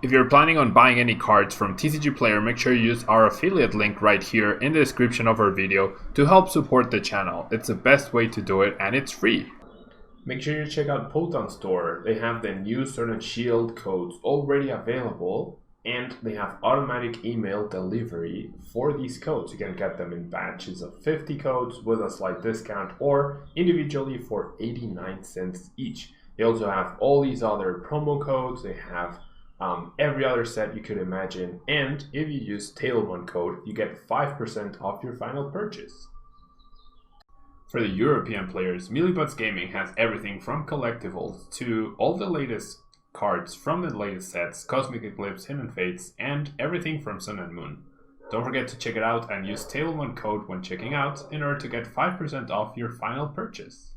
If you're planning on buying any cards from TCG Player, make sure you use our affiliate link right here in the description of our video to help support the channel. It's the best way to do it and it's free. Make sure you check out Poton Store. They have the new Sword and Shield codes already available and they have automatic email delivery for these codes. You can get them in batches of 50 codes with a slight discount or individually for 89 cents each. They also have all these other promo codes. They have every other set you could imagine, and if you use Tablemon code, you get 5% off your final purchase. For the European players, Millibots Gaming has everything from collectibles to all the latest cards from the latest sets, Cosmic Eclipse, Hidden Fates, and everything from Sun and Moon. Don't forget to check it out and use Tablemon code when checking out in order to get 5% off your final purchase.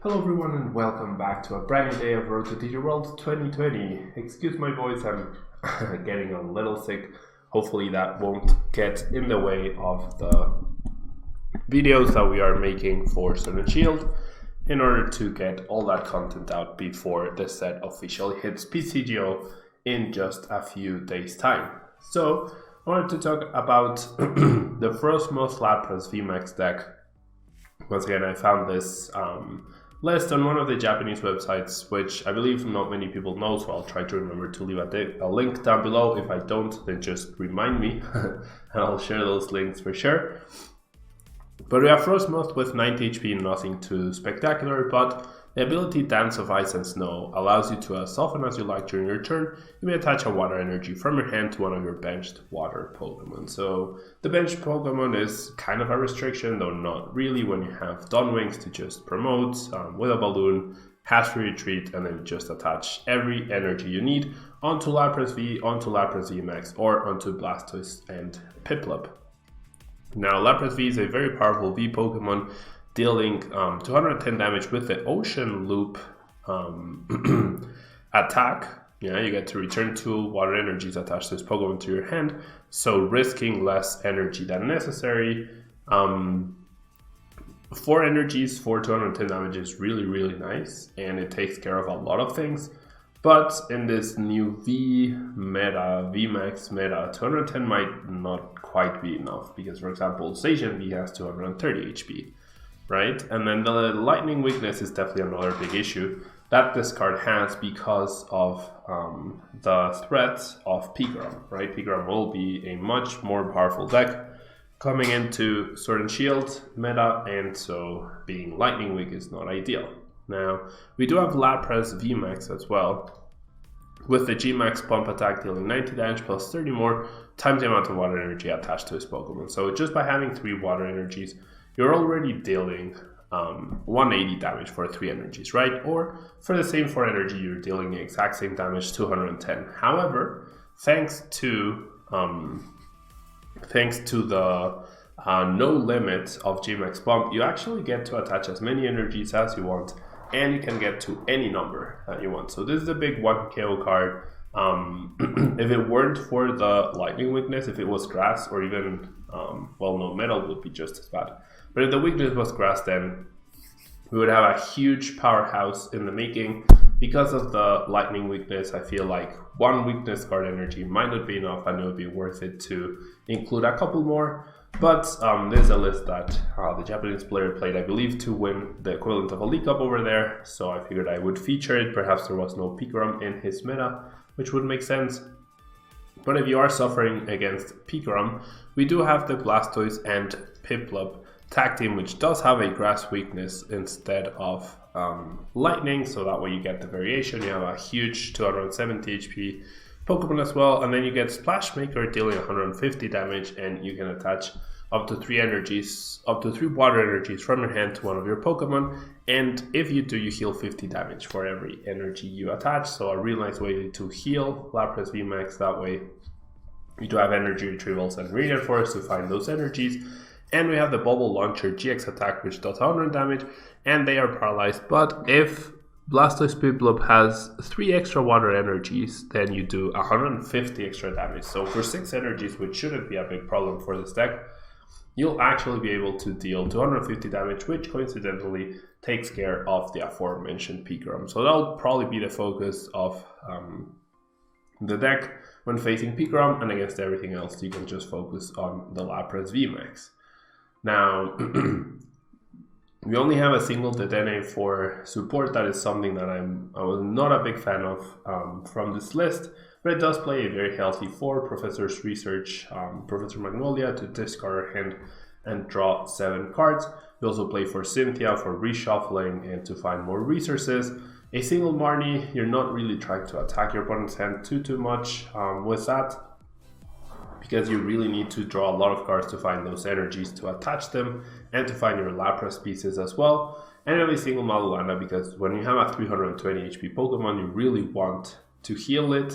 Hello everyone and welcome back to a brand new day of Road to TCG World 2020. Excuse my voice, I'm getting a little sick. Hopefully that won't get in the way of the videos that we are making for Sword and Shield in order to get all that content out before the set officially hits PCGO in just a few days time. So I wanted to talk about the Frosmoth Lapras VMAX deck. Once again, I found this list on one of the Japanese websites, which I believe not many people know, so I'll try to remember to leave a link down below. If I don't, then just remind me, and I'll share those links for sure. But we have Frosmoth with 90 HP, nothing too spectacular, but the ability Dance of Ice and Snow allows you to, as often as you like during your turn, you may attach a water energy from your hand to one of your benched water Pokemon. So the benched Pokemon is kind of a restriction, though not really, when you have Dawnwings to just promote with a balloon, Hash Retreat, and then just attach every energy you need onto Lapras V, onto Lapras VMAX, or onto Blastoise and Piplup. Now Lapras V is a very powerful V Pokemon, dealing 210 damage with the Ocean Loop attack. Yeah, you get to return 2 water energies attached to this Pokemon to your hand, so risking less energy than necessary. 4 energies for 210 damage is really nice, and it takes care of a lot of things. But in this new VMAX meta, 210 might not quite be enough, because for example, Zacian V has 230 HP. Right, and then the lightning weakness is definitely another big issue that this card has because of the threat of Pigrom. Right, Pigrom will be a much more powerful deck coming into Sword and Shield meta, and so being lightning weak is not ideal. Now we do have Lapras VMAX as well, with the Gmax pump attack dealing 90 damage plus 30 more times the amount of water energy attached to his Pokemon. So just by having 3 water energies, you're already dealing 180 damage for 3 energies, right? Or for the same 4 energy, you're dealing the exact same damage, 210. However, thanks to the no limit of Gmax Bump, you actually get to attach as many energies as you want, and you can get to any number that you want. So this is a big 1 KO card. If it weren't for the lightning weakness, if it was grass or even, metal would be just as bad. But if the weakness was grass, then we would have a huge powerhouse in the making. Because of the lightning weakness, I feel like 1 weakness card energy might not be enough, and it would be worth it to include a couple more. But there's a list that the Japanese player played, I believe, to win the equivalent of a League Cup over there. So I figured I would feature it. Perhaps there was no Pigrom in his meta, which would make sense. But if you are suffering against Pigrom, we do have the Blastoise and Piplup tag team, which does have a grass weakness instead of lightning, so that way you get the variation. You have a huge 270 HP Pokemon as well, and then you get Splash Maker dealing 150 damage, and you can attach up to 3 water energies from your hand to one of your Pokemon, and if you do, you heal 50 damage for every energy you attach. So a real nice way to heal Lapras VMAX that way. You do have energy retrievals and Radiant Forest to find those energies. And we have the Bubble Launcher GX attack, which does 100 damage, and they are paralyzed. But if Blastoise Piplup has 3 extra water energies, then you do 150 extra damage. So for 6 energies, which shouldn't be a big problem for this deck, you'll actually be able to deal 250 damage, which coincidentally takes care of the aforementioned Pikarom. So that'll probably be the focus of the deck when facing Pikarom, and against everything else you can just focus on the Lapras VMAX. Now, we only have a single Dedenne for support. That is something that I was not a big fan of from this list, but it does play a very healthy 4 Professor's Research, Professor Magnolia to discard our hand and draw 7 cards. We also play for Cynthia for reshuffling and to find more resources. A single Marnie, you're not really trying to attack your opponent's hand too much with that, because you really need to draw a lot of cards to find those energies to attach them and to find your Lapras pieces as well. And every single Malulana, because when you have a 320 HP Pokemon, you really want to heal it,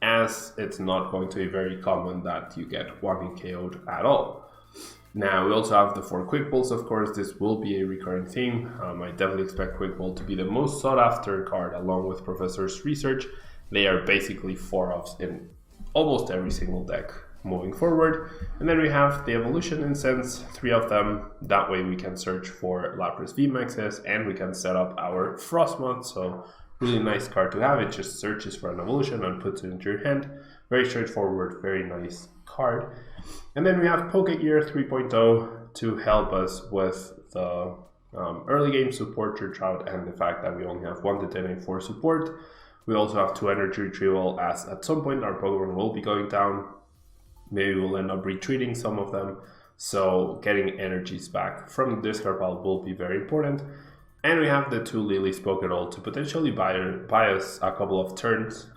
as it's not going to be very common that you get 1 KO'd at all. Now, we also have the 4 Quick Balls, of course. This will be a recurring theme. I definitely expect Quick Ball to be the most sought after card along with Professor's Research. They are basically 4-offs in almost every single deck moving forward. And then we have the Evolution Incense, 3 of them. That way we can search for Lapras VMAXs and we can set up our Frosmoth. So really nice card to have. It just searches for an evolution and puts it into your hand. Very straightforward, very nice card. And then we have Pokegear 3.0 to help us with the early game support drought and the fact that we only have 1 Dedenne for support. We also have 2 energy retrieval, as at some point our Pokemon will be going down. Maybe we'll end up retreating some of them. So getting energies back from the discard pile will be very important. And we have the 2 Lilies Pokédoll to potentially buy us a couple of turns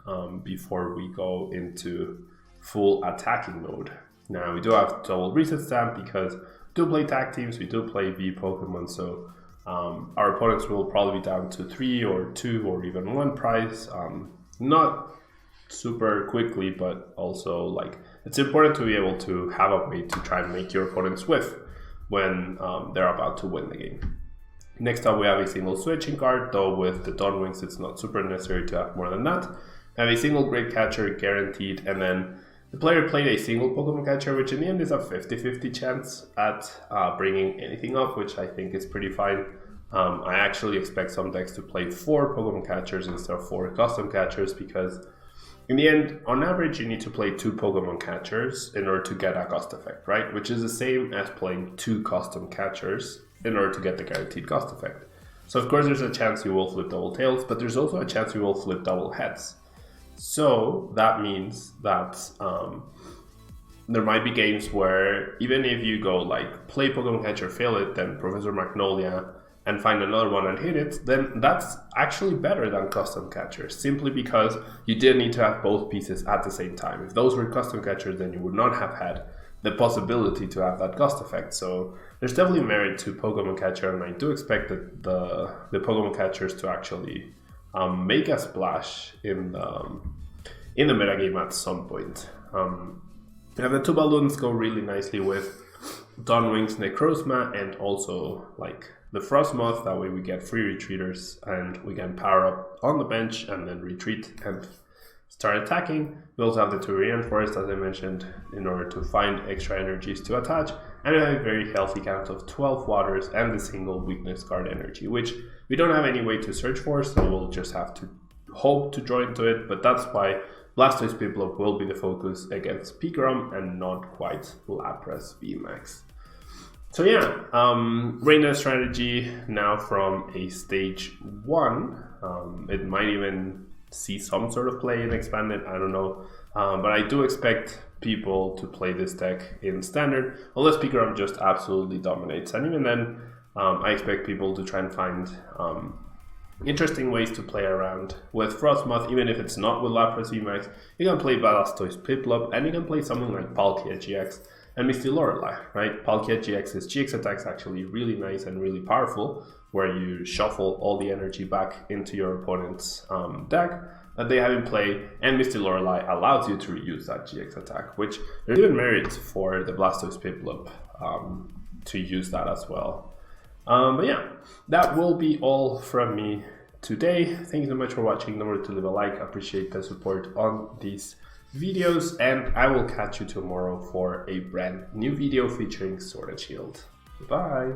before we go into full attacking mode. Now, we do have double reset stamp because we do play tag teams, we do play V Pokemon, so our opponents will probably be down to 3 or 2 or even 1 prize. Not super quickly, but also like it's important to be able to have a way to try and make your opponents whiff when they're about to win the game. Next up, we have a single switching card, though with the Dawn Wings it's not super necessary to have more than that. We have a single Great Catcher guaranteed, and then the player played a single Pokemon Catcher, which in the end is a 50-50 chance at bringing anything up, which I think is pretty fine. I actually expect some decks to play 4 Pokemon Catchers instead of 4 custom catchers, because in the end, on average, you need to play 2 Pokemon Catchers in order to get a Gust effect, right? Which is the same as playing 2 custom catchers in order to get the guaranteed Gust effect. So of course there's a chance you will flip double tails, but there's also a chance you will flip double heads. So that means that there might be games where even if you go like play Pokemon Catcher, fail it, then Professor Magnolia, and find another one and hit it, then that's actually better than custom catchers, simply because you did need to have both pieces at the same time. If those were custom catchers, then you would not have had the possibility to have that Gust effect. So there's definitely merit to Pokemon Catcher, and I do expect that the Pokemon Catchers to actually make a splash in the metagame at some point. We have the 2 balloons go really nicely with Dawn Wings, Necrozma, and also like the Frosmoth. That way we get free retreaters and we can power up on the bench and then retreat and start attacking. We also have the 2 Reinforced, as I mentioned, in order to find extra energies to attach. And we have a very healthy count of 12 waters and the single weakness card energy, which we don't have any way to search for, so we'll just have to hope to draw into it. But that's why Blastoise Piplup will be the focus against Pikarom and not quite Lapras VMAX. So yeah, Reina strategy now from a stage 1. It might even see some sort of play in Expanded, I don't know. But I do expect people to play this deck in Standard, unless Pikarom just absolutely dominates. And even then, I expect people to try and find interesting ways to play around with Frosmoth, even if it's not with Lapras VMAX. You can play Blastoise Piplup, and you can play something like Palkia GX and Misty Lorelei, right? Palkia GX's GX attack is actually really nice and really powerful, where you shuffle all the energy back into your opponent's deck that they have in play, and Misty Lorelei allows you to reuse that GX attack, which there's even merit for the Blastoise Piplup to use that as well. But yeah, that will be all from me today. Thank you so much for watching. Don't forget to leave a like. I appreciate the support on these videos, and I will catch you tomorrow for a brand new video featuring Sword and Shield. Bye.